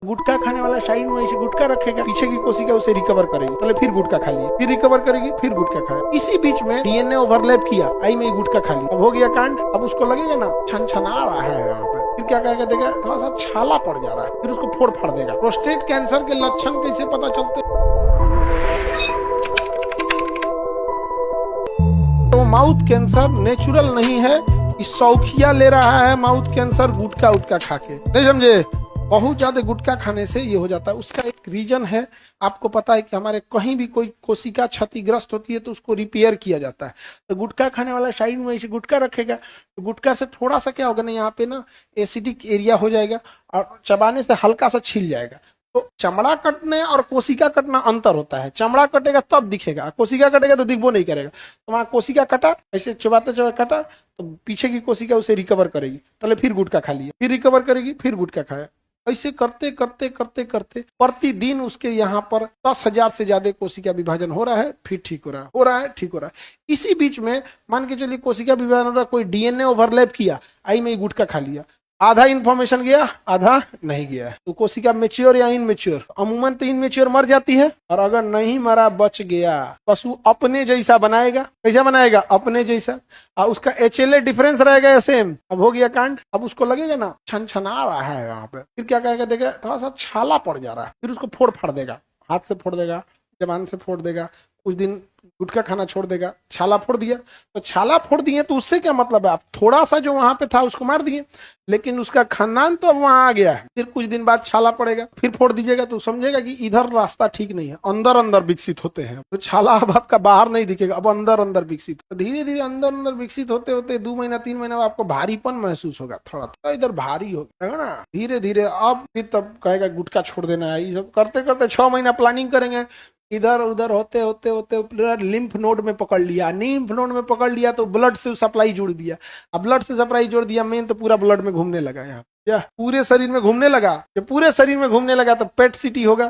गुटखा खाने वाला साइड में ऐसे गुटखा रखेगा, पीछे की कोशिका उसे रिकवर करेगी, पहले फिर गुटखा खा लिया, फिर रिकवर करेगी, फिर गुटखा खाया। इसी बीच में डीएनए ओवरलैप किया, आई में गुटखा खा लिया, अब हो गया कांड। अब उसको लगेगा ना छनछना रहा है यहाँ पे, फिर क्या कहेगा, देखा थोड़ा सा छाला पड़ जा रहा है, फिर उसको फोड़ फाड़ देगा। प्रोस्टेट कैंसर के लक्षण कैसे पता चलते? तो माउथ कैंसर नेचुरल नहीं है, इस शौकिया ले रहा है माउथ कैंसर गुटखा उटका खा के, नहीं समझे? बहुत ज्यादा गुटखा खाने से ये हो जाता है। उसका एक रीजन है, आपको पता है कि हमारे कहीं भी कोई कोशिका क्षतिग्रस्त होती है तो उसको रिपेयर किया जाता है। तो गुटखा खाने वाला साइड में ऐसे गुटखा रखेगा, तो गुटखा से थोड़ा सा क्या होगा ना, यहाँ पे ना एसिडिक एरिया हो जाएगा और चबाने से हल्का सा छिल जाएगा। तो चमड़ा कटने और कोशिका कटना अंतर होता है। चमड़ा कटेगा तब दिखेगा, कोशिका कटेगा तो दिखबो नहीं करेगा। तो वहां कोशिका कटा, ऐसे चबाते चबाते कटा, तो पीछे की कोशिका उसे रिकवर करेगी, पहले फिर गुटखा खा लिया, फिर रिकवर करेगी, फिर गुटखा खाया। ऐसे करते करते करते करते प्रतिदिन उसके यहाँ पर 10,000 से ज्यादा कोशिका विभाजन हो रहा है, फिर ठीक हो रहा है, हो रहा है, ठीक हो रहा है। इसी बीच में मान के चलिए कोशिका विभाजन हो रहा है, कोई डीएनए ओवरलैप किया, आई में गुटखा खा लिया, आधा इंफॉर्मेशन गया, आधा नहीं गया। तो कोशिका मेच्योर या इनमेच्योर? अमूमन तो इनमेच्योर मर जाती है, और अगर नहीं मरा, बच गया, पशु अपने जैसा बनाएगा। कैसा बनाएगा? अपने जैसा। और उसका एचएलए डिफरेंस रहेगा सेम। अब हो गया कांड। अब उसको लगेगा ना छनछना रहा है यहाँ पे, फिर क्या कहेगा, देखा थोड़ा सा छाला पड़ जा रहा है, फिर उसको फोड़ फाड़ देगा, हाथ से फोड़ देगा, जबान से फोड़ देगा, कुछ दिन गुटखा खाना छोड़ देगा। छाला फोड़ दिया, तो छाला फोड़ दिए तो उससे क्या मतलब है? आप थोड़ा सा जो वहां पे था उसको मार दिए, लेकिन उसका खानदान तो अब वहां आ गया है। फिर कुछ दिन बाद छाला पड़ेगा, फिर फोड़ दीजिएगा, तो समझेगा कि इधर रास्ता ठीक नहीं है। अंदर अंदर विकसित होते हैं, तो छाला अब आपका बाहर नहीं दिखेगा, अब अंदर अंदर विकसित। तो धीरे धीरे अंदर अंदर विकसित होते होते 2 महीना 3 महीना आपको भारीपन महसूस होगा, थोड़ा थोड़ा इधर भारी होगा ना। धीरे धीरे अब फिर तब कहेगा गुटखा छोड़ देना है। ये सब करते करते 6 महीना प्लानिंग करेंगे, इधर उधर होते होते होते लिम्फ नोड में पकड़ लिया। लिम्फ नोड में पकड़ लिया तो ब्लड से सप्लाई जोड़ दिया। अब ब्लड से सप्लाई जोड़ दिया, मेन तो पूरा ब्लड में घूमने लगा, यहाँ या पूरे शरीर में घूमने लगा। जब पूरे शरीर में घूमने लगा तो पेट सिटी होगा,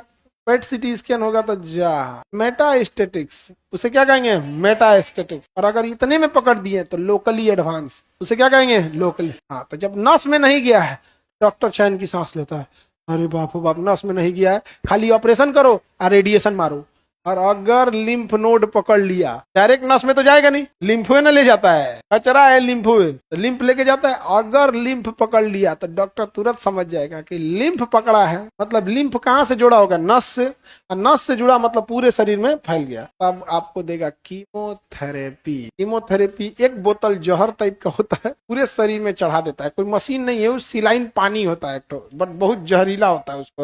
पेट सिटी स्कैन होगा, तो जा मेटास्टेटिक्स, उसे क्या कहेंगे? मेटास्टेटिक्स। और अगर इतने में पकड़ दिए तो लोकली एडवांस, उसे क्या कहेंगे? लोकली। हाँ, तो जब नस में नहीं गया है, डॉक्टर चैन की सांस लेता है, अरे बाप बाप, नस में नहीं गया है, खाली ऑपरेशन करो और रेडिएशन मारो। और अगर लिम्फ नोड पकड़ लिया, डायरेक्ट नस में तो जाएगा नहीं, लिम्फवे न ले जाता है, कचरा है लिम्फवे, तो लिम्फ लेके जाता है। अगर लिम्फ पकड़ लिया तो डॉक्टर तुरंत समझ जाएगा कि लिम्फ पकड़ा है, मतलब लिम्फ कहाँ से जुड़ा होगा? नस से। और नस से जुड़ा मतलब पूरे शरीर में फैल गया। तब आपको देगा कीमोथेरेपी। कीमोथेरेपी एक बोतल जहर टाइप का होता है, पूरे शरीर में चढ़ा देता है। कोई मशीन नहीं है, सिलाइन पानी होता है, बट बहुत जहरीला होता है उस पर।